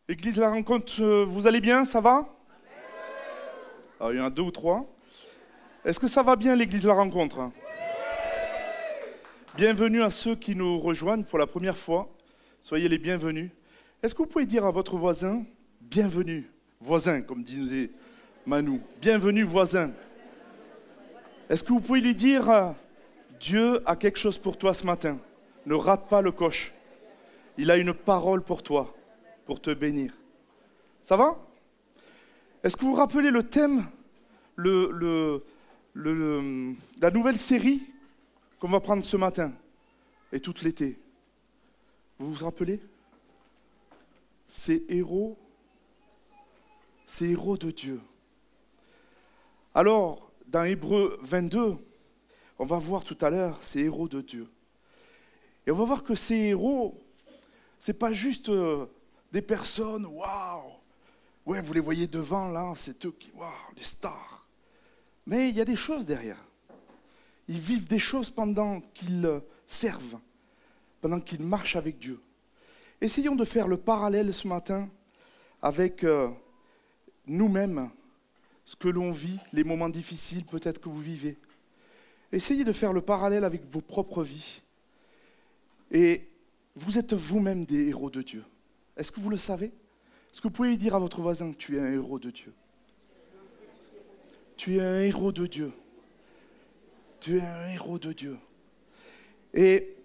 Église La Rencontre, vous allez bien, ça va? Alors, il y en a 2 ou 3. Est-ce que ça va bien, l'Église La Rencontre? Bienvenue à ceux qui nous rejoignent pour la première fois. Soyez les bienvenus. Est-ce que vous pouvez dire à votre voisin, bienvenue, voisin, comme disait Manu, bienvenue voisin. Est-ce que vous pouvez lui dire, Dieu a quelque chose pour toi ce matin. Ne rate pas le coche. Il a une parole pour toi, pour te bénir. Ça va? Est-ce que vous vous rappelez le thème, la nouvelle série qu'on va prendre ce matin et tout l'été? Vous vous rappelez? Ces héros de Dieu. Alors, dans Hébreux 22, on va voir tout à l'heure ces héros de Dieu. Et on va voir que ces héros, c'est pas juste des personnes, waouh, ouais, vous les voyez devant là, c'est eux qui, waouh, les stars. Mais il y a des choses derrière. Ils vivent des choses pendant qu'ils servent, pendant qu'ils marchent avec Dieu. Essayons de faire le parallèle ce matin avec nous-mêmes, ce que l'on vit, les moments difficiles peut-être que vous vivez. Essayez de faire le parallèle avec vos propres vies. Et vous êtes vous-même des héros de Dieu. Est-ce que vous le savez? Est-ce que vous pouvez dire à votre voisin, tu es un héros de Dieu? Tu es un héros de Dieu. Tu es un héros de Dieu. Et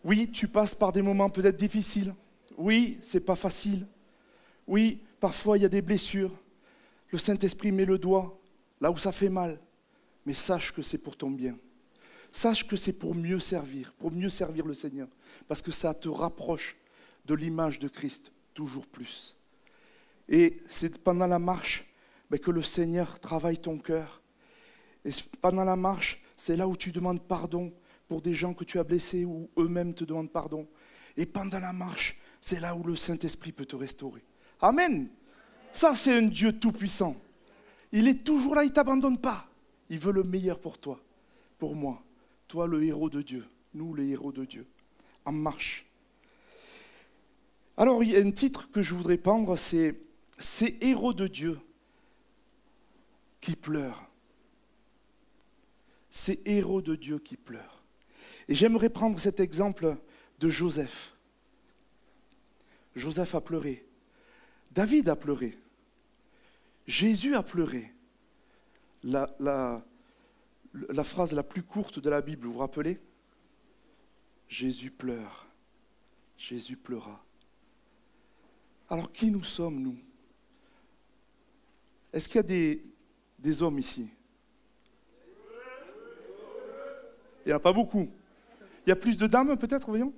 oui, tu passes par des moments peut-être difficiles. Oui, c'est pas facile. Oui, parfois il y a des blessures. Le Saint-Esprit met le doigt là où ça fait mal. Mais sache que c'est pour ton bien. Sache que c'est pour mieux servir le Seigneur. Parce que ça te rapproche de l'image de Christ toujours plus. Et c'est pendant la marche que le Seigneur travaille ton cœur. Et pendant la marche, c'est là où tu demandes pardon pour des gens que tu as blessés ou eux-mêmes te demandent pardon. Et pendant la marche, c'est là où le Saint-Esprit peut te restaurer. Amen. Ça, c'est un Dieu tout-puissant. Il est toujours là, il ne t'abandonne pas. Il veut le meilleur pour toi, pour moi. Toi, le héros de Dieu. Nous, les héros de Dieu. En marche. Alors, il y a un titre que je voudrais prendre, c'est « Ces héros de Dieu qui pleurent ». Ces héros de Dieu qui pleurent. Et j'aimerais prendre cet exemple de Joseph. Joseph a pleuré. David a pleuré. Jésus a pleuré. La phrase la plus courte de la Bible, vous vous rappelez? Jésus pleure. Jésus pleura. Alors qui nous sommes, nous? Est-ce qu'il y a des hommes ici? Il n'y en a pas beaucoup. Il y a plus de dames peut-être, voyons?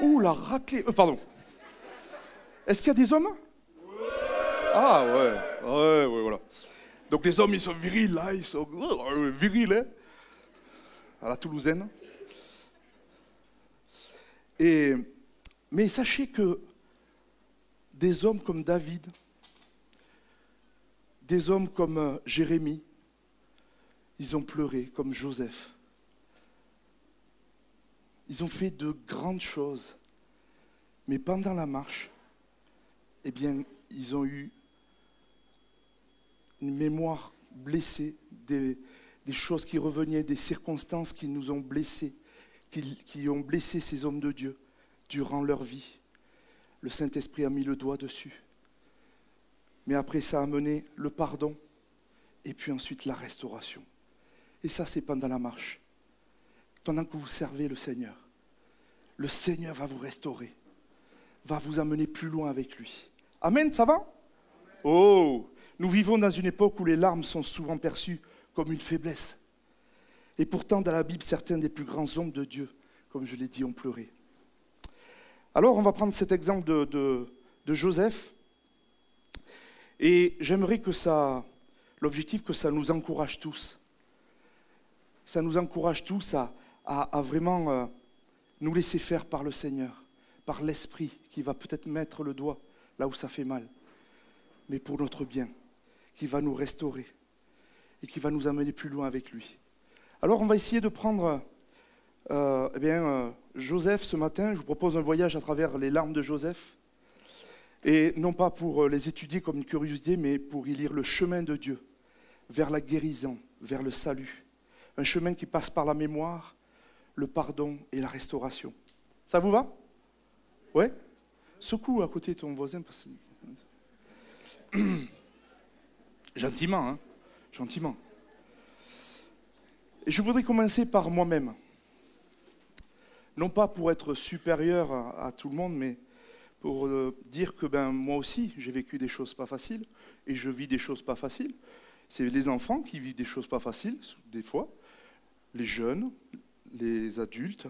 Ouh, la raclée. Pardon. Est-ce qu'il y a des hommes? Ah ouais, voilà. Donc les hommes, ils sont virils, là, ils sont virils, hein, à la toulousaine. Mais sachez que des hommes comme David, des hommes comme Jérémie, ils ont pleuré, comme Joseph. Ils ont fait de grandes choses. Mais pendant la marche, eh bien, ils ont eu une mémoire blessée, des choses qui revenaient, des circonstances qui nous ont blessés, qui ont blessé ces hommes de Dieu durant leur vie. Le Saint-Esprit a mis le doigt dessus. Mais après, ça a amené le pardon et puis ensuite la restauration. Et ça, c'est pendant la marche. Pendant que vous servez le Seigneur va vous restaurer, va vous amener plus loin avec lui. Amen, ça va? Oh, nous vivons dans une époque où les larmes sont souvent perçues comme une faiblesse. Et pourtant, dans la Bible, certains des plus grands hommes de Dieu, comme je l'ai dit, ont pleuré. Alors, on va prendre cet exemple de Joseph. Et j'aimerais que l'objectif, que ça nous encourage tous. Ça nous encourage tous à vraiment nous laisser faire par le Seigneur, par l'Esprit qui va peut-être mettre le doigt là où ça fait mal, mais pour notre bien, qui va nous restaurer et qui va nous amener plus loin avec lui. Alors on va essayer de prendre Joseph, ce matin, je vous propose un voyage à travers les larmes de Joseph. Et non pas pour les étudier comme une curiosité, mais pour y lire le chemin de Dieu vers la guérison, vers le salut. Un chemin qui passe par la mémoire, le pardon et la restauration. Ça vous va? Ouais? Secoue à côté de ton voisin. Parce que... Gentiment, hein? Gentiment. Et je voudrais commencer par moi-même. Non pas pour être supérieur à tout le monde, mais pour dire que moi aussi, j'ai vécu des choses pas faciles, et je vis des choses pas faciles. C'est les enfants qui vivent des choses pas faciles, des fois, les jeunes, les adultes.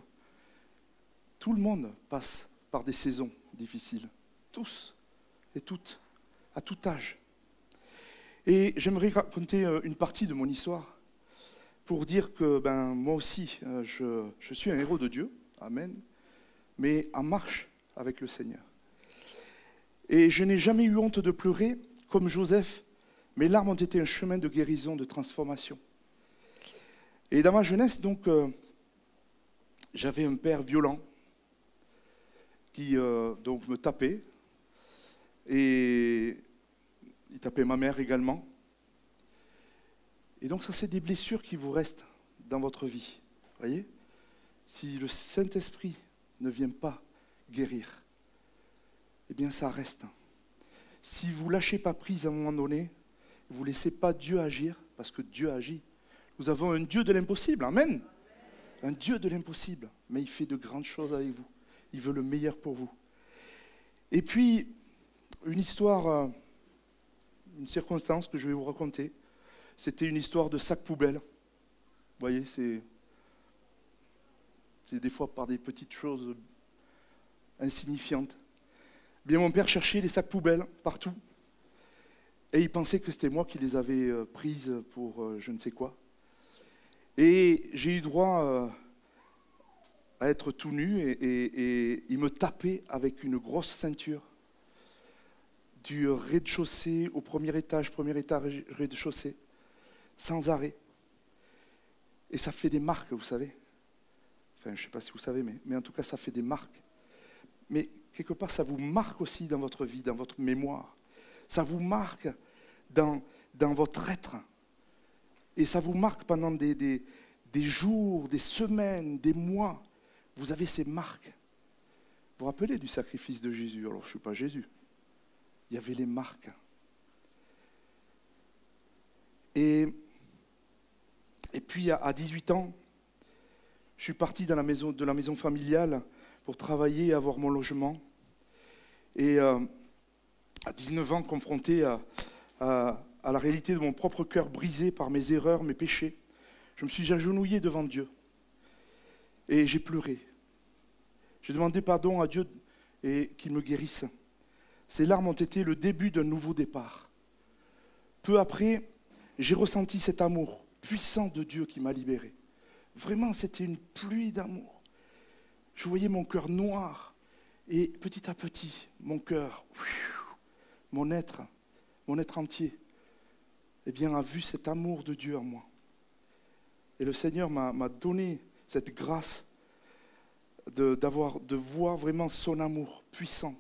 Tout le monde passe par des saisons difficiles, tous et toutes, à tout âge. Et j'aimerais raconter une partie de mon histoire pour dire que moi aussi, je suis un héros de Dieu, amen, mais en marche avec le Seigneur. Et je n'ai jamais eu honte de pleurer, comme Joseph. Mes larmes ont été un chemin de guérison, de transformation. Et dans ma jeunesse, donc, j'avais un père violent qui donc me tapait. Et il tapait ma mère également. Et donc ça, c'est des blessures qui vous restent dans votre vie. Voyez ? Si le Saint-Esprit ne vient pas guérir, eh bien ça reste. Si vous ne lâchez pas prise à un moment donné, vous ne laissez pas Dieu agir, parce que Dieu agit. Nous avons un Dieu de l'impossible, amen. Un Dieu de l'impossible, mais il fait de grandes choses avec vous. Il veut le meilleur pour vous. Et puis, une histoire, une circonstance que je vais vous raconter, c'était une histoire de sac poubelle. Vous voyez, c'est des fois par des petites choses insignifiantes. Bien, mon père cherchait les sacs poubelles partout. Et il pensait que c'était moi qui les avais prises pour je ne sais quoi. Et j'ai eu droit à être tout nu et il me tapait avec une grosse ceinture du rez-de-chaussée au premier étage, rez-de-chaussée, sans arrêt. Et ça fait des marques, vous savez. Enfin, je ne sais pas si vous savez, mais en tout cas, ça fait des marques. Mais quelque part, ça vous marque aussi dans votre vie, dans votre mémoire. Ça vous marque dans votre être. Et ça vous marque pendant des jours, des semaines, des mois. Vous avez ces marques. Vous vous rappelez du sacrifice de Jésus? Alors, je ne suis pas Jésus. Il y avait les marques. Et puis, à 18 ans, je suis parti de la maison familiale pour travailler et avoir mon logement. Et à 19 ans, confronté à la réalité de mon propre cœur brisé par mes erreurs, mes péchés, je me suis agenouillé devant Dieu. Et j'ai pleuré. J'ai demandé pardon à Dieu et qu'il me guérisse. Ces larmes ont été le début d'un nouveau départ. Peu après, j'ai ressenti cet amour puissant de Dieu qui m'a libéré. Vraiment, c'était une pluie d'amour. Je voyais mon cœur noir. Et petit à petit, mon cœur, mon être entier, eh bien, a vu cet amour de Dieu en moi. Et le Seigneur m'a donné cette grâce de voir vraiment son amour puissant.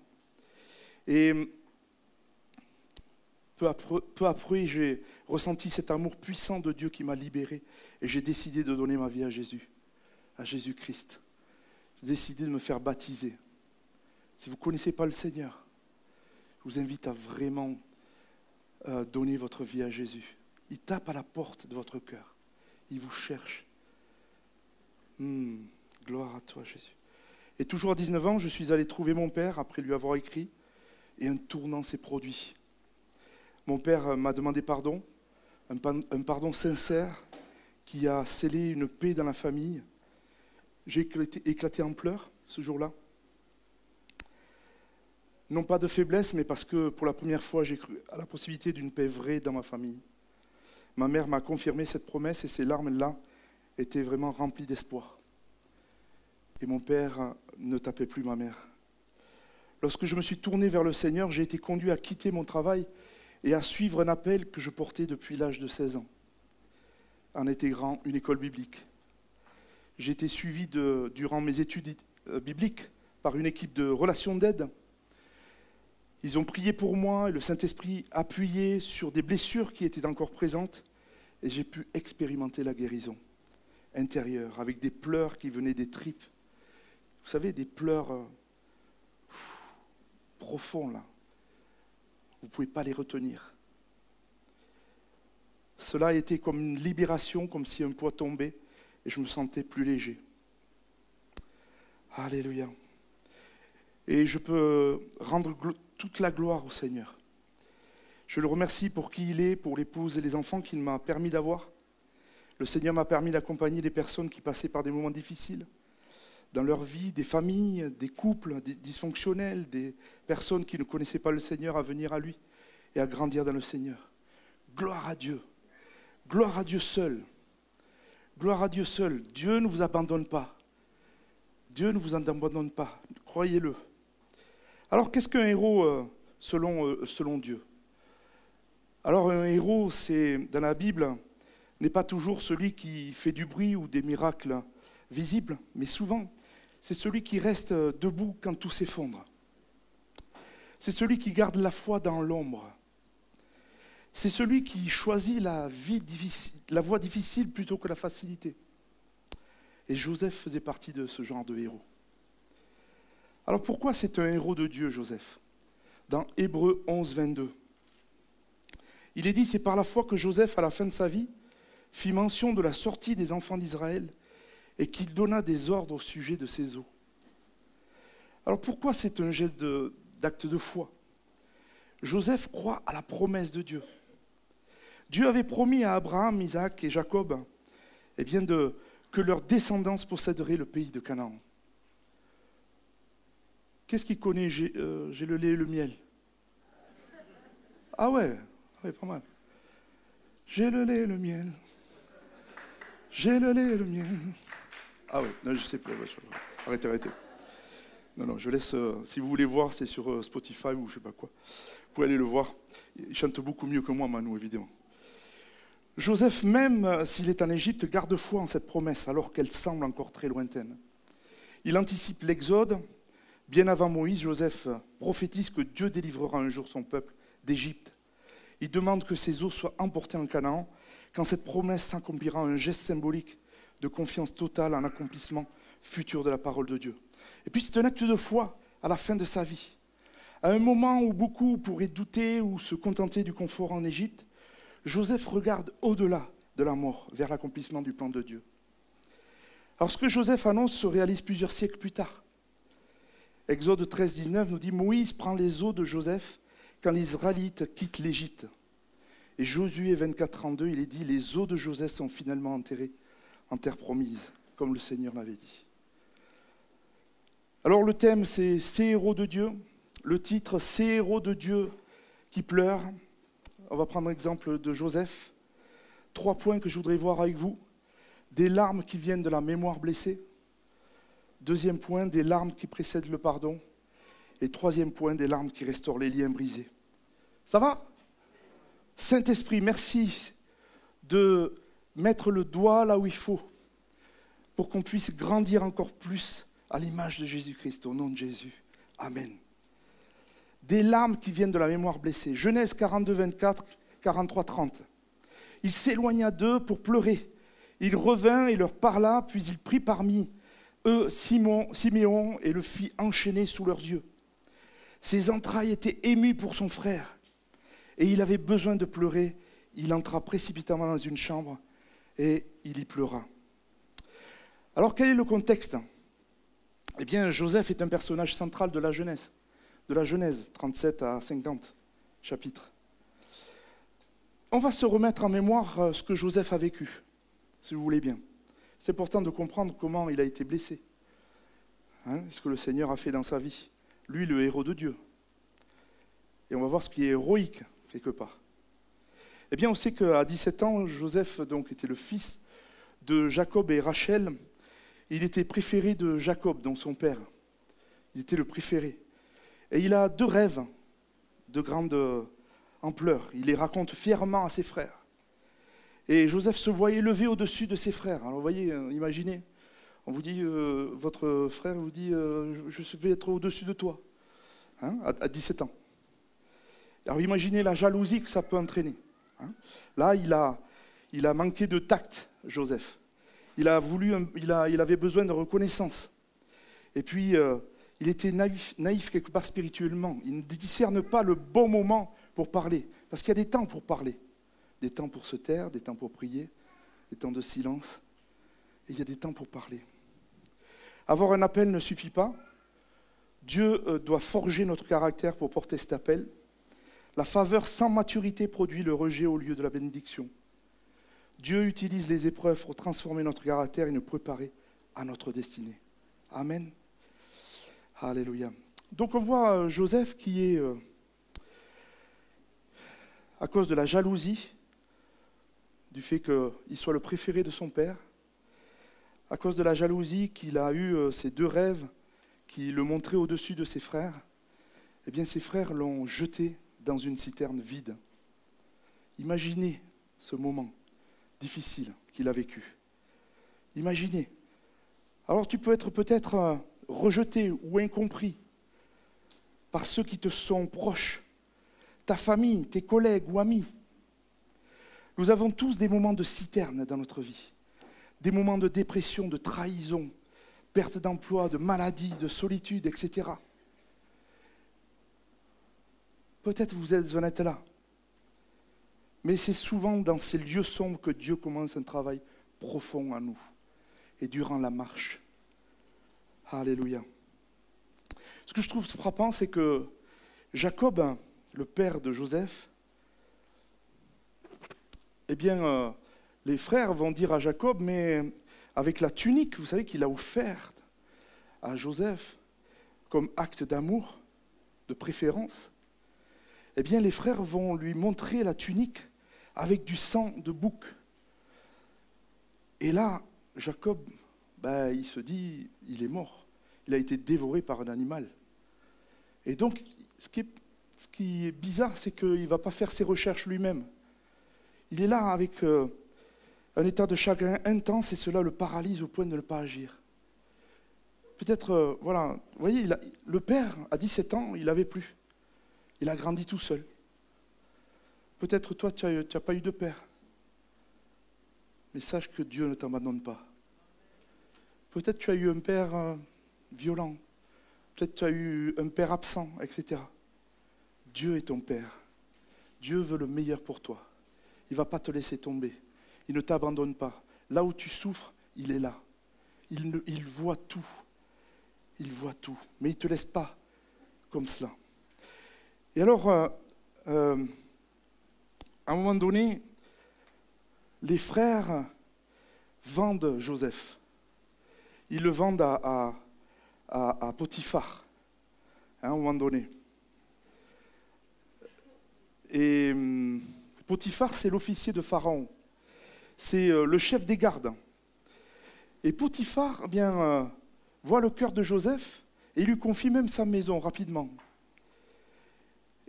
Et peu après, j'ai ressenti cet amour puissant de Dieu qui m'a libéré. Et j'ai décidé de donner ma vie à Jésus, à Jésus-Christ. J'ai décidé de me faire baptiser. Si vous ne connaissez pas le Seigneur, je vous invite à vraiment donner votre vie à Jésus. Il tape à la porte de votre cœur. Il vous cherche. Gloire à toi, Jésus. Et toujours à 19 ans, je suis allé trouver mon père après lui avoir écrit, et un tournant s'est produit. Mon père m'a demandé pardon, un pardon sincère qui a scellé une paix dans la famille. J'ai éclaté en pleurs ce jour-là. Non pas de faiblesse, mais parce que pour la première fois, j'ai cru à la possibilité d'une paix vraie dans ma famille. Ma mère m'a confirmé cette promesse et ces larmes-là étaient vraiment remplies d'espoir. Et mon père ne tapait plus ma mère. Lorsque je me suis tourné vers le Seigneur, j'ai été conduit à quitter mon travail et à suivre un appel que je portais depuis l'âge de 16 ans, en intégrant une école biblique. J'ai été suivi durant mes études biblique par une équipe de relations d'aide. Ils ont prié pour moi et le Saint-Esprit appuyé sur des blessures qui étaient encore présentes et j'ai pu expérimenter la guérison intérieure avec des pleurs qui venaient des tripes. Vous savez, des pleurs profonds là. Vous ne pouvez pas les retenir. Cela a été comme une libération, comme si un poids tombait et je me sentais plus léger. Alléluia. Et je peux rendre toute la gloire au Seigneur. Je le remercie pour qui il est, pour l'épouse et les enfants qu'il m'a permis d'avoir. Le Seigneur m'a permis d'accompagner des personnes qui passaient par des moments difficiles dans leur vie, des familles, des couples dysfonctionnels, des personnes qui ne connaissaient pas le Seigneur à venir à lui et à grandir dans le Seigneur. Gloire à Dieu. Gloire à Dieu seul. Gloire à Dieu seul. Dieu ne vous abandonne pas. Dieu ne vous abandonne pas. Croyez-le. Alors, qu'est-ce qu'un héros selon Dieu? Alors, un héros, dans la Bible, n'est pas toujours celui qui fait du bruit ou des miracles visibles, mais souvent, c'est celui qui reste debout quand tout s'effondre. C'est celui qui garde la foi dans l'ombre. C'est celui qui choisit la voie difficile plutôt que la facilité. Et Joseph faisait partie de ce genre de héros. Alors pourquoi c'est un héros de Dieu, Joseph? Dans Hébreux 11, 22. Il est dit, c'est par la foi que Joseph, à la fin de sa vie, fit mention de la sortie des enfants d'Israël et qu'il donna des ordres au sujet de ses eaux. Alors pourquoi c'est un geste d'acte de foi? Joseph croit à la promesse de Dieu. Dieu avait promis à Abraham, Isaac et Jacob que leur descendance posséderait le pays de Canaan. Qu'est-ce qui connaît j'ai le lait et le miel? Ah ouais, pas mal. J'ai le lait et le miel. J'ai le lait et le miel. Ah ouais, non, je sais plus. Arrêtez. Non, je laisse. Si vous voulez voir, c'est sur Spotify ou je sais pas quoi. Vous pouvez aller le voir. Il chante beaucoup mieux que moi, Manu, évidemment. Joseph, même s'il est en Égypte, garde foi en cette promesse, alors qu'elle semble encore très lointaine. Il anticipe l'Exode. Bien avant Moïse, Joseph prophétise que Dieu délivrera un jour son peuple d'Égypte. Il demande que ses eaux soient emportées en Canaan. Quand cette promesse s'accomplira, un geste symbolique de confiance totale en l'accomplissement futur de la parole de Dieu. Et puis c'est un acte de foi à la fin de sa vie. À un moment où beaucoup pourraient douter ou se contenter du confort en Égypte, Joseph regarde au-delà de la mort, vers l'accomplissement du plan de Dieu. Alors ce que Joseph annonce se réalise plusieurs siècles plus tard. Exode 13, 19 nous dit « Moïse prend les eaux de Joseph quand les Israélites quittent l'Égypte. » Et Josué 24, 32, il est dit « Les eaux de Joseph sont finalement enterrées en terre promise, comme le Seigneur l'avait dit. » Alors le thème, c'est « Ces héros de Dieu ». Le titre « Ces héros de Dieu qui pleurent ». On va prendre l'exemple de Joseph. 3 points que je voudrais voir avec vous. Des larmes qui viennent de la mémoire blessée. 2e point, des larmes qui précèdent le pardon. Et 3e point, des larmes qui restaurent les liens brisés. Ça va? Saint-Esprit, merci de mettre le doigt là où il faut pour qu'on puisse grandir encore plus à l'image de Jésus-Christ, au nom de Jésus. Amen. Des larmes qui viennent de la mémoire blessée. Genèse 42, 24, 43, 30. Il s'éloigna d'eux pour pleurer. Il revint et leur parla, puis il prit parmi eux Siméon et le fit enchaîner sous leurs yeux. Ses entrailles étaient émues pour son frère. Et il avait besoin de pleurer. Il entra précipitamment dans une chambre et il y pleura. Alors quel est le contexte? Eh bien, Joseph est un personnage central de la Genèse. De la Genèse, 37 à 50 chapitres. On va se remettre en mémoire ce que Joseph a vécu, si vous voulez bien. C'est important de comprendre comment il a été blessé. Ce que le Seigneur a fait dans sa vie. Lui, le héros de Dieu. Et on va voir ce qui est héroïque, quelque part. Eh bien, on sait qu'à 17 ans, Joseph donc, était le fils de Jacob et Rachel. Il était préféré de Jacob, donc son père. Il était le préféré. Et il a 2 rêves de grande ampleur. Il les raconte fièrement à ses frères. Et Joseph se voyait levé au-dessus de ses frères. Alors vous voyez, imaginez, On vous dit, votre frère vous dit, je vais être au-dessus de toi, hein, à 17 ans. Alors imaginez la jalousie que ça peut entraîner. Hein. Là, il a manqué de tact, Joseph. Il avait besoin de reconnaissance. Et puis, il était naïf quelque part spirituellement. Il ne discerne pas le bon moment pour parler. Parce qu'il y a des temps pour parler. Des temps pour se taire, des temps pour prier, des temps de silence. Et il y a des temps pour parler. Avoir un appel ne suffit pas. Dieu doit forger notre caractère pour porter cet appel. La faveur sans maturité produit le rejet au lieu de la bénédiction. Dieu utilise les épreuves pour transformer notre caractère et nous préparer à notre destinée. Amen. Alléluia. Donc on voit Joseph qui est, à cause de la jalousie, du fait qu'il soit le préféré de son père, à cause de la jalousie qu'il a eu ces deux rêves qui le montraient au-dessus de ses frères, eh bien ses frères l'ont jeté dans une citerne vide. Imaginez ce moment difficile qu'il a vécu. Imaginez. Alors tu peux être peut-être rejeté ou incompris par ceux qui te sont proches, ta famille, tes collègues ou amis. Nous avons tous des moments de citerne dans notre vie, des moments de dépression, de trahison, perte d'emploi, de maladie, de solitude, etc. Peut-être vous en êtes là. Mais c'est souvent dans ces lieux sombres que Dieu commence un travail profond en nous et durant la marche. Alléluia. Ce que je trouve frappant, c'est que Jacob, le père de Joseph, eh bien, les frères vont dire à Jacob, mais avec la tunique, vous savez, qu'il a offerte à Joseph comme acte d'amour, de préférence, eh bien, les frères vont lui montrer la tunique avec du sang de bouc. Et là, Jacob, il se dit, il est mort. Il a été dévoré par un animal. Et donc, ce qui est bizarre, c'est qu'il ne va pas faire ses recherches lui-même. Il est là avec un état de chagrin intense et cela le paralyse au point de ne pas agir. Peut-être, voilà, vous voyez, le père, à 17 ans, il n'avait plus. Il a grandi tout seul. Peut-être toi, tu n'as pas eu de père. Mais sache que Dieu ne t'abandonne pas. Peut-être tu as eu un père violent. Peut-être tu as eu un père absent, etc. Dieu est ton père. Dieu veut le meilleur pour toi. Il ne va pas te laisser tomber. Il ne t'abandonne pas. Là où tu souffres, il est là. Il voit tout. Il voit tout. Mais il ne te laisse pas comme cela. Et alors, à un moment donné, les frères vendent Joseph. Ils le vendent à Potiphar, à un moment donné. Et Potiphar, c'est l'officier de Pharaon. C'est le chef des gardes. Et Potiphar, voit le cœur de Joseph et il lui confie même sa maison rapidement.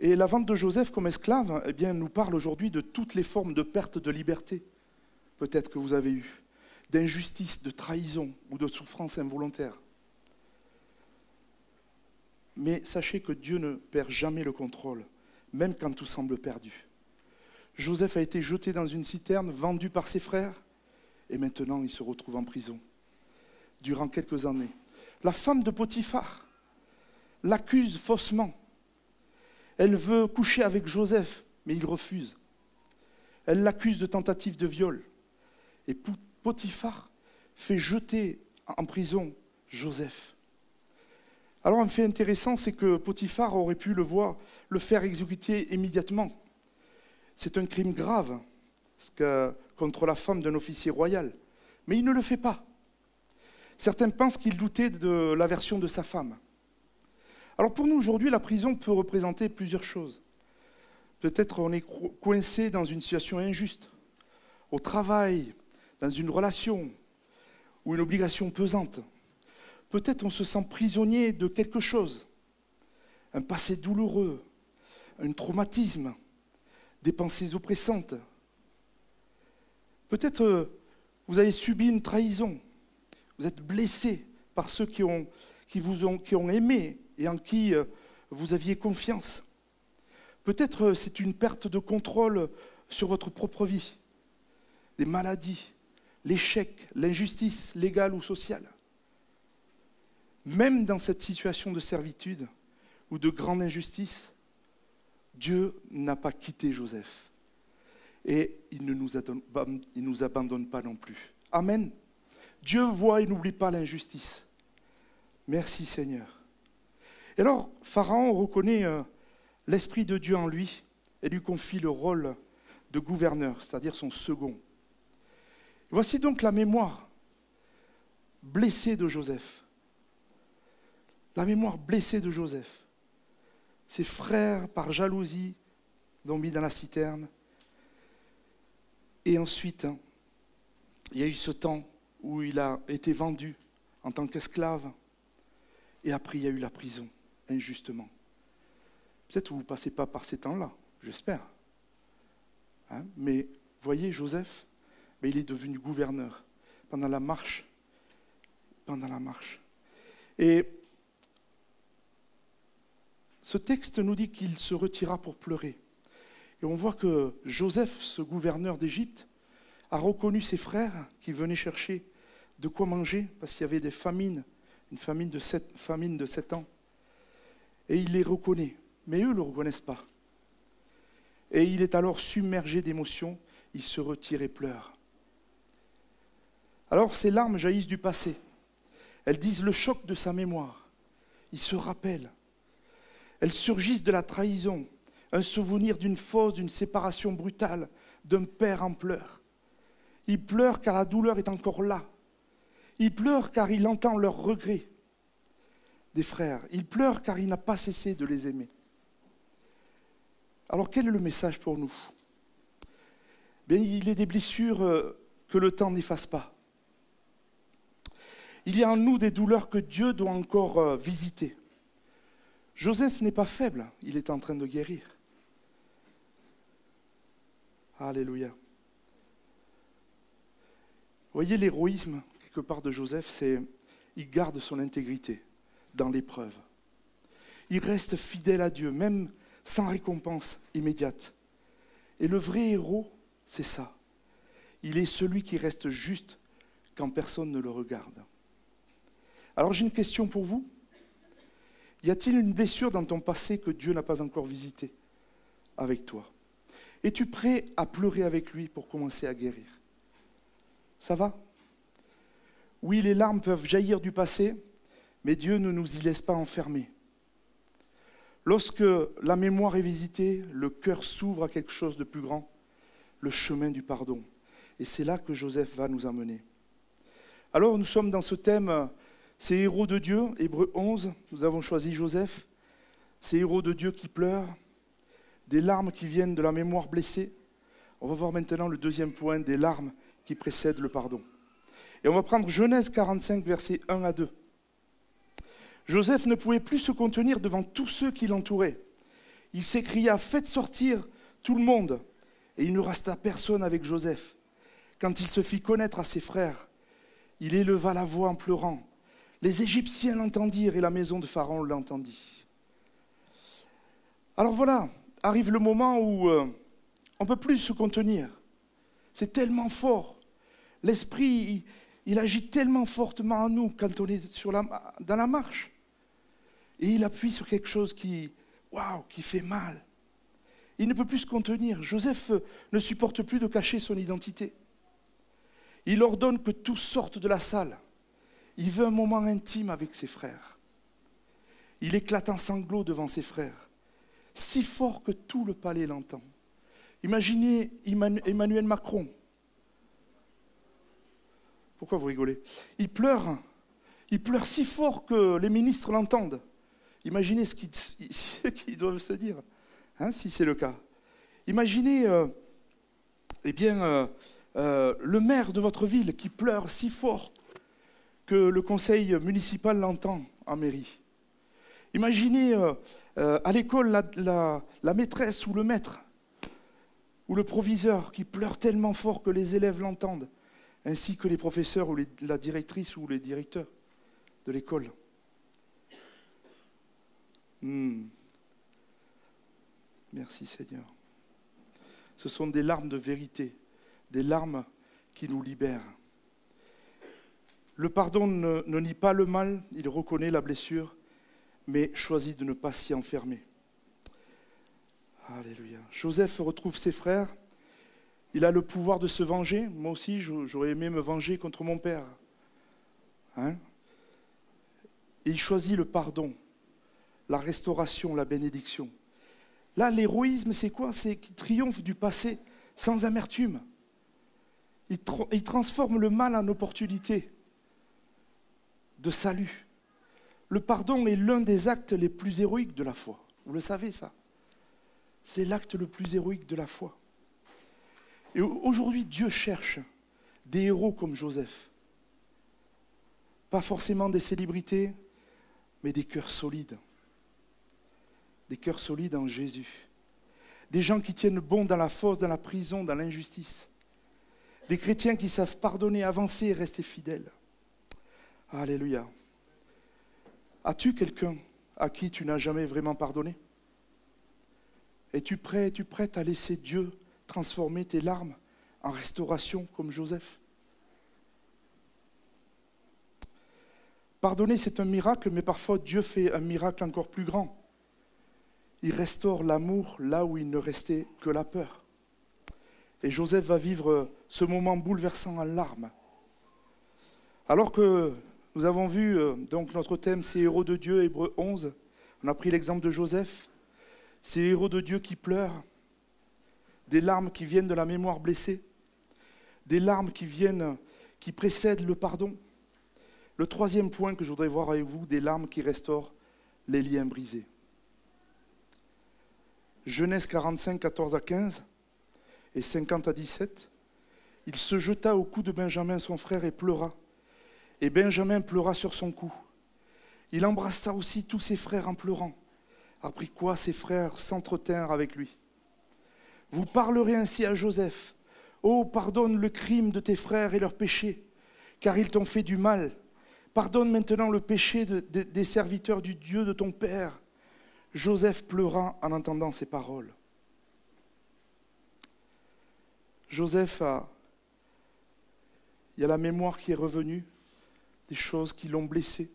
Et la vente de Joseph comme esclave, nous parle aujourd'hui de toutes les formes de perte de liberté, peut-être que vous avez eues, d'injustice, de trahison ou de souffrance involontaire. Mais sachez que Dieu ne perd jamais le contrôle, même quand tout semble perdu. Joseph a été jeté dans une citerne, vendu par ses frères, et maintenant il se retrouve en prison, durant quelques années. La femme de Potiphar l'accuse faussement. Elle veut coucher avec Joseph, mais il refuse. Elle l'accuse de tentative de viol. Et Potiphar fait jeter en prison Joseph. Alors un fait intéressant, c'est que Potiphar aurait pu le faire exécuter immédiatement. C'est un crime grave contre la femme d'un officier royal. Mais il ne le fait pas. Certains pensent qu'il doutait de la version de sa femme. Alors pour nous aujourd'hui, la prison peut représenter plusieurs choses. Peut-être on est coincé dans une situation injuste, au travail, dans une relation ou une obligation pesante. Peut-être on se sent prisonnier de quelque chose, un passé douloureux, un traumatisme, des pensées oppressantes. Peut-être vous avez subi une trahison, Vous êtes blessé par ceux qui ont aimé et en qui vous aviez confiance. Peut-être c'est une perte de contrôle sur votre propre vie, des maladies, l'échec, l'injustice légale ou sociale. Même dans cette situation de servitude ou de grande injustice, Dieu n'a pas quitté Joseph. Et il ne nous abandonne pas non plus. Amen. Dieu voit et n'oublie pas l'injustice. Merci Seigneur. Et alors, Pharaon reconnaît l'Esprit de Dieu en lui et lui confie le rôle de gouverneur, c'est-à-dire son second. Voici donc la mémoire blessée de Joseph. La mémoire blessée de Joseph. Ses frères, par jalousie, l'ont mis dans la citerne. Et ensuite, il y a eu ce temps où il a été vendu en tant qu'esclave. Et après, il y a eu la prison, injustement. Peut-être que vous ne passez pas par ces temps-là, j'espère. Mais voyez, Joseph, il est devenu gouverneur pendant la marche. Et ce texte nous dit qu'il se retira pour pleurer. Et on voit que Joseph, ce gouverneur d'Égypte, a reconnu ses frères qui venaient chercher de quoi manger, parce qu'il y avait des famines, une famine de 7 ans. Et il les reconnaît, mais eux ne le reconnaissent pas. Et il est alors submergé d'émotions, il se retire et pleure. Alors ces larmes jaillissent du passé. Elles disent le choc de sa mémoire. Il se rappelle. Elles surgissent de la trahison, un souvenir d'une fausse, d'une séparation brutale, d'un père en pleurs. Il pleure car la douleur est encore là. Il pleure car il entend leurs regrets des frères. Il pleure car il n'a pas cessé de les aimer. Alors quel est le message pour nous ? Bien, il est des blessures que le temps n'efface pas. Il y a en nous des douleurs que Dieu doit encore visiter. Joseph n'est pas faible, il est en train de guérir. Alléluia. Vous voyez, l'héroïsme, quelque part, de Joseph, c'est il garde son intégrité dans l'épreuve. Il reste fidèle à Dieu, même sans récompense immédiate. Et le vrai héros, c'est ça. Il est celui qui reste juste quand personne ne le regarde. Alors j'ai une question pour vous. Y a-t-il une blessure dans ton passé que Dieu n'a pas encore visitée avec toi ? Es-tu prêt à pleurer avec lui pour commencer à guérir ? Ça va ? Oui, les larmes peuvent jaillir du passé, mais Dieu ne nous y laisse pas enfermer. Lorsque la mémoire est visitée, le cœur s'ouvre à quelque chose de plus grand, le chemin du pardon. Et c'est là que Joseph va nous emmener. Alors nous sommes dans ce thème, ces héros de Dieu, Hébreux 11, nous avons choisi Joseph, ces héros de Dieu qui pleurent, des larmes qui viennent de la mémoire blessée. On va voir maintenant le deuxième point, des larmes qui précèdent le pardon. Et on va prendre Genèse 45, versets 1 à 2. Joseph ne pouvait plus se contenir devant tous ceux qui l'entouraient. Il s'écria « Faites sortir tout le monde !» Et il ne resta personne avec Joseph. Quand il se fit connaître à ses frères, il éleva la voix en pleurant. Les Égyptiens l'entendirent et la maison de Pharaon l'entendit. Alors voilà, arrive le moment où on ne peut plus se contenir. C'est tellement fort. L'esprit, il agit tellement fortement en nous quand on est dans la marche. Et il appuie sur quelque chose qui fait mal. Il ne peut plus se contenir. Joseph ne supporte plus de cacher son identité. Il ordonne que tous sortent de la salle. Il veut un moment intime avec ses frères. Il éclate en sanglots devant ses frères, si fort que tout le palais l'entend. Imaginez Emmanuel Macron. Pourquoi vous rigolez ? Il pleure si fort que les ministres l'entendent. Imaginez ce qu'ils doivent se dire, si c'est le cas. Imaginez le maire de votre ville qui pleure si fort que le conseil municipal l'entend en mairie. Imaginez à l'école la maîtresse ou le maître ou le proviseur qui pleure tellement fort que les élèves l'entendent. ainsi que les professeurs ou la directrice ou les directeurs de l'école. Merci Seigneur. Ce sont des larmes de vérité, des larmes qui nous libèrent. Le pardon ne nie pas le mal, il reconnaît la blessure, mais choisit de ne pas s'y enfermer. Alléluia. Joseph retrouve ses frères. Il a le pouvoir de se venger. Moi aussi, j'aurais aimé me venger contre mon père. Et il choisit le pardon, la restauration, la bénédiction. Là, l'héroïsme, c'est quoi? C'est qu'il triomphe du passé sans amertume. Il transforme le mal en opportunité de salut. Le pardon est l'un des actes les plus héroïques de la foi. Vous le savez, ça. C'est l'acte le plus héroïque de la foi. Et aujourd'hui, Dieu cherche des héros comme Joseph. Pas forcément des célébrités, mais des cœurs solides. Des cœurs solides en Jésus. Des gens qui tiennent bon dans la fosse, dans la prison, dans l'injustice. Des chrétiens qui savent pardonner, avancer et rester fidèles. Alléluia. As-tu quelqu'un à qui tu n'as jamais vraiment pardonné? Es-tu prête à laisser Dieu transformer tes larmes en restauration comme Joseph? Pardonner, c'est un miracle, mais parfois Dieu fait un miracle encore plus grand. Il restaure l'amour là où il ne restait que la peur. Et Joseph va vivre ce moment bouleversant en larmes. Alors que nous avons vu, donc notre thème, c'est héros de Dieu, Hébreux 11. On a pris l'exemple de Joseph. Ces héros de Dieu qui pleurent, des larmes qui viennent de la mémoire blessée, des larmes qui précèdent le pardon. Le troisième point que je voudrais voir avec vous, des larmes qui restaurent les liens brisés. Genèse 45, 14 à 15 et 50 à 17. Il se jeta au cou de Benjamin, son frère, et pleura. Et Benjamin pleura sur son cou. Il embrassa aussi tous ses frères en pleurant. Après quoi, ses frères s'entretinrent avec lui. Vous parlerez ainsi à Joseph. Oh, pardonne le crime de tes frères et leurs péchés, car ils t'ont fait du mal. Pardonne maintenant le péché des serviteurs du Dieu de ton père. Joseph pleura en entendant ces paroles. Joseph il y a la mémoire qui est revenue, des choses qui l'ont blessé.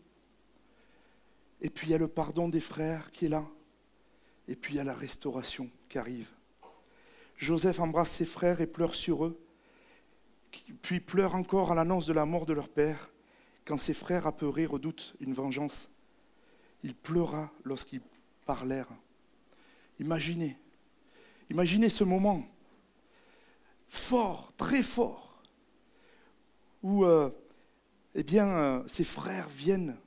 Et puis il y a le pardon des frères qui est là. Et puis il y a la restauration qui arrive. Joseph embrasse ses frères et pleure sur eux, puis pleure encore à l'annonce de la mort de leur père. Quand ses frères apeurés redoutent une vengeance, il pleura lorsqu'ils parlèrent. Imaginez ce moment fort, très fort, où ses frères viennent,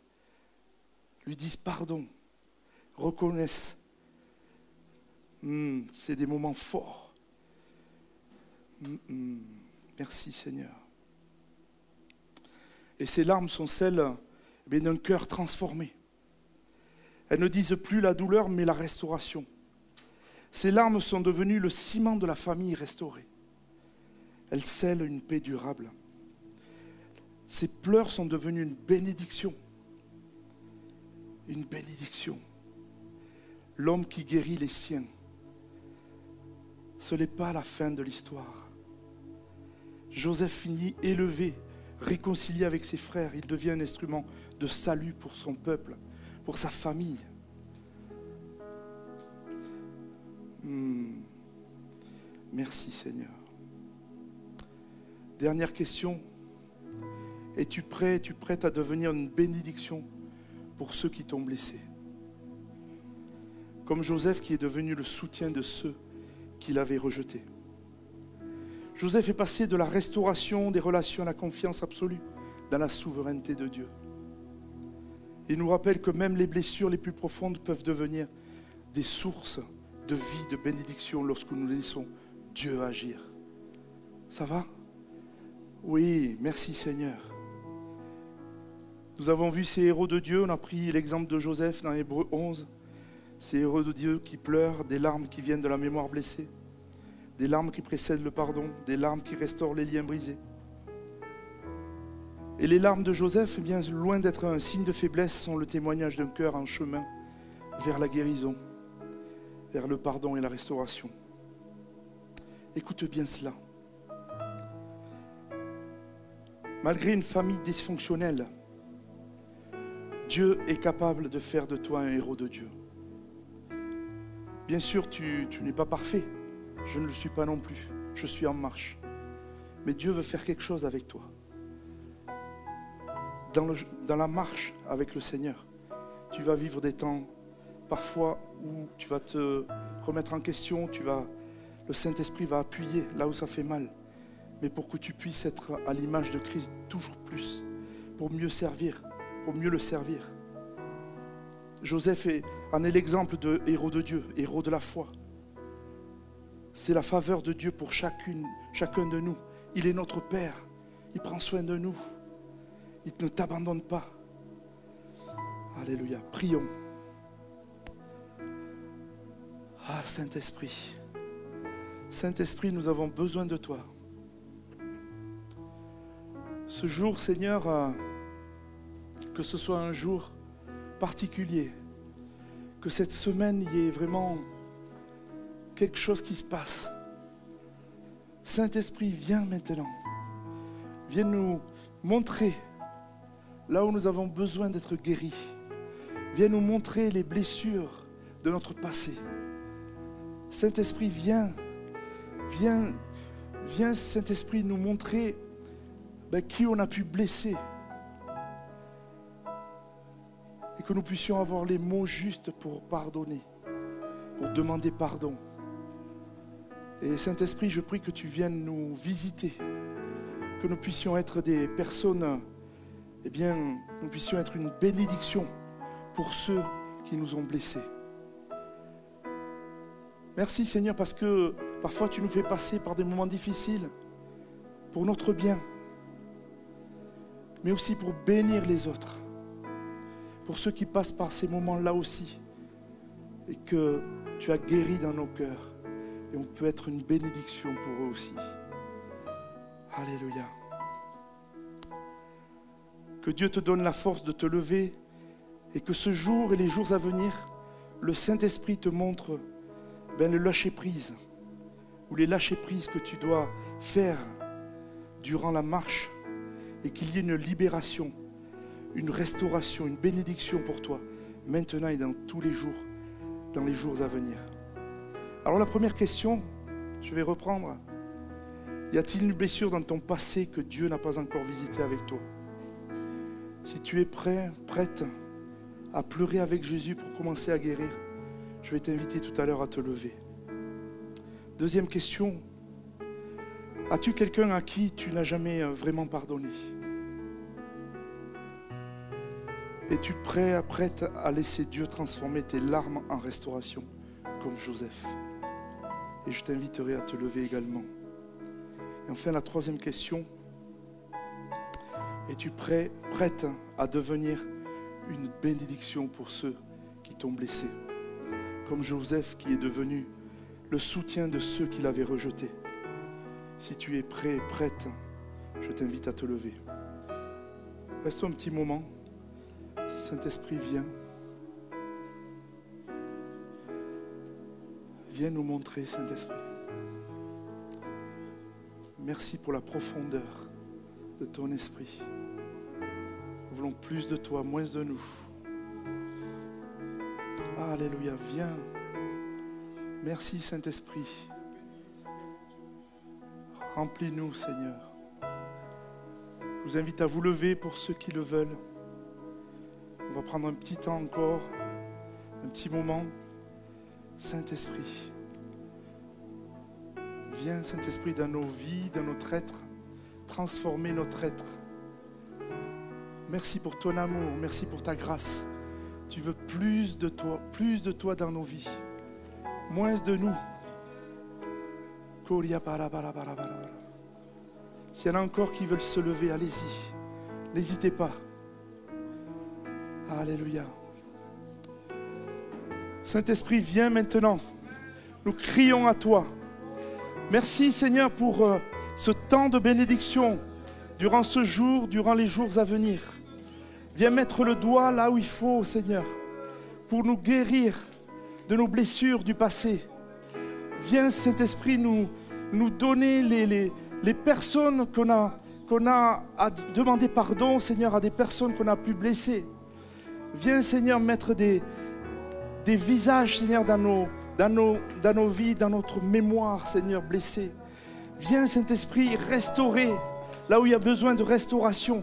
lui disent pardon, reconnaissent. C'est des moments forts. Merci Seigneur. Et ces larmes sont celles d'un cœur transformé. Elles ne disent plus la douleur, mais la restauration. Ces larmes sont devenues le ciment de la famille restaurée. Elles scellent une paix durable. Ces pleurs sont devenus une bénédiction. Une bénédiction. L'homme qui guérit les siens. Ce n'est pas la fin de l'histoire. Joseph finit élevé, réconcilié avec ses frères. Il devient un instrument de salut pour son peuple, pour sa famille. Merci Seigneur. Dernière question. Es-tu prête à devenir une bénédiction pour ceux qui t'ont blessé? Comme Joseph qui est devenu le soutien de ceux qui l'avaient rejeté. Joseph est passé de la restauration des relations à la confiance absolue dans la souveraineté de Dieu. Il nous rappelle que même les blessures les plus profondes peuvent devenir des sources de vie, de bénédiction lorsque nous laissons Dieu agir. Ça va? Oui, merci Seigneur. Nous avons vu ces héros de Dieu, on a pris l'exemple de Joseph dans Hébreux 11. Ces héros de Dieu qui pleurent, des larmes qui viennent de la mémoire blessée, des larmes qui précèdent le pardon, des larmes qui restaurent les liens brisés. Et les larmes de Joseph, eh bien, loin d'être un signe de faiblesse, sont le témoignage d'un cœur en chemin vers la guérison, vers le pardon et la restauration. Écoute bien cela. Malgré une famille dysfonctionnelle, Dieu est capable de faire de toi un héros de Dieu. Bien sûr, tu n'es pas parfait. Je ne le suis pas non plus. Je suis en marche. Mais Dieu veut faire quelque chose avec toi. Dans la marche avec le Seigneur, tu vas vivre des temps parfois où tu vas te remettre en question, le Saint-Esprit va appuyer là où ça fait mal. Mais pour que tu puisses être à l'image de Christ toujours plus, pour mieux servir, pour mieux le servir. Joseph en est l'exemple de héros de Dieu, héros de la foi. C'est la faveur de Dieu pour chacun de nous. Il est notre Père, il prend soin de nous, il ne t'abandonne pas. Alléluia, prions. Ah Saint-Esprit, Saint-Esprit, nous avons besoin de toi. Ce jour, Seigneur, que ce soit un jour particulier, que cette semaine, il y ait vraiment quelque chose qui se passe. Saint-Esprit, viens maintenant. Viens nous montrer là où nous avons besoin d'être guéris. Viens nous montrer les blessures de notre passé. Saint-Esprit, viens, Saint-Esprit, nous montrer qui on a pu blesser. Et que nous puissions avoir les mots justes pour pardonner, pour demander pardon. Et Saint-Esprit, je prie que tu viennes nous visiter, que nous puissions être des personnes, nous puissions être une bénédiction pour ceux qui nous ont blessés. Merci Seigneur, parce que parfois tu nous fais passer par des moments difficiles pour notre bien, mais aussi pour bénir les autres, pour ceux qui passent par ces moments-là aussi, et que tu as guéri dans nos cœurs, et on peut être une bénédiction pour eux aussi. Alléluia. Que Dieu te donne la force de te lever, et que ce jour et les jours à venir, le Saint-Esprit te montre le lâcher-prise, ou les lâcher-prises que tu dois faire durant la marche, et qu'il y ait une libération, une restauration, une bénédiction pour toi, maintenant et dans tous les jours, dans les jours à venir. Alors la première question, je vais reprendre. Y a-t-il une blessure dans ton passé que Dieu n'a pas encore visitée avec toi? Si tu es prête à pleurer avec Jésus pour commencer à guérir, je vais t'inviter tout à l'heure à te lever. Deuxième question, as-tu quelqu'un à qui tu n'as jamais vraiment pardonné? Es-tu prête à laisser Dieu transformer tes larmes en restauration, comme Joseph? Et je t'inviterai à te lever également. Et enfin, la troisième question, es-tu prête à devenir une bénédiction pour ceux qui t'ont blessé, comme Joseph qui est devenu le soutien de ceux qui l'avaient rejeté? Si tu es prête, je t'invite à te lever. Reste un petit moment. Saint-Esprit, viens. Viens nous montrer, Saint-Esprit. Merci pour la profondeur de ton esprit. Nous voulons plus de toi, moins de nous. Alléluia, viens. Merci, Saint-Esprit. Remplis-nous, Seigneur. Je vous invite à vous lever pour ceux qui le veulent. On va prendre un petit temps encore, un petit moment. Saint-Esprit, viens, Saint-Esprit, dans nos vies, dans notre être, transformer notre être. Merci pour ton amour, merci pour ta grâce. Tu veux plus de toi dans nos vies, moins de nous. S'il y en a encore qui veulent se lever, allez-y, n'hésitez pas. Alléluia. Saint-Esprit, viens maintenant. Nous crions à toi. Merci Seigneur pour ce temps de bénédiction durant ce jour, durant les jours à venir. Viens mettre le doigt là où il faut, Seigneur, pour nous guérir de nos blessures du passé. Viens, Saint-Esprit, nous donner les personnes qu'on a à demander pardon, Seigneur, à des personnes qu'on a pu blesser. Viens, Seigneur, mettre des visages, Seigneur, dans nos vies, dans notre mémoire, Seigneur, blessée. Viens, Saint-Esprit, restaurer là où il y a besoin de restauration.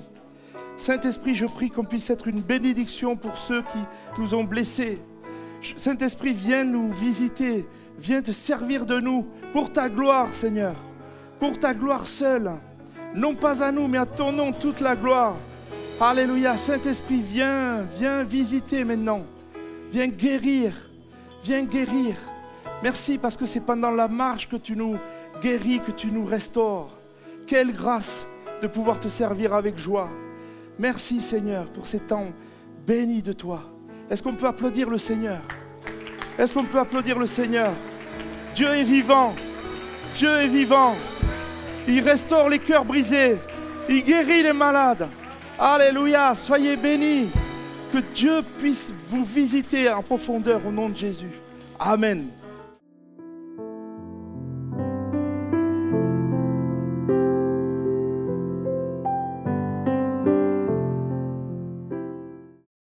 Saint-Esprit, je prie qu'on puisse être une bénédiction pour ceux qui nous ont blessés. Saint-Esprit, viens nous visiter, viens te servir de nous pour ta gloire, Seigneur, pour ta gloire seule. Non pas à nous, mais à ton nom, toute la gloire. Alléluia. Saint-Esprit, viens visiter maintenant. Viens guérir. Viens guérir. Merci parce que c'est pendant la marche que tu nous guéris, que tu nous restaures. Quelle grâce de pouvoir te servir avec joie. Merci Seigneur pour ces temps bénis de toi. Est-ce qu'on peut applaudir le Seigneur? Est-ce qu'on peut applaudir le Seigneur? Dieu est vivant. Dieu est vivant. Il restaure les cœurs brisés. Il guérit les malades. Alléluia. Soyez bénis. Que Dieu puisse vous visiter en profondeur au nom de Jésus. Amen.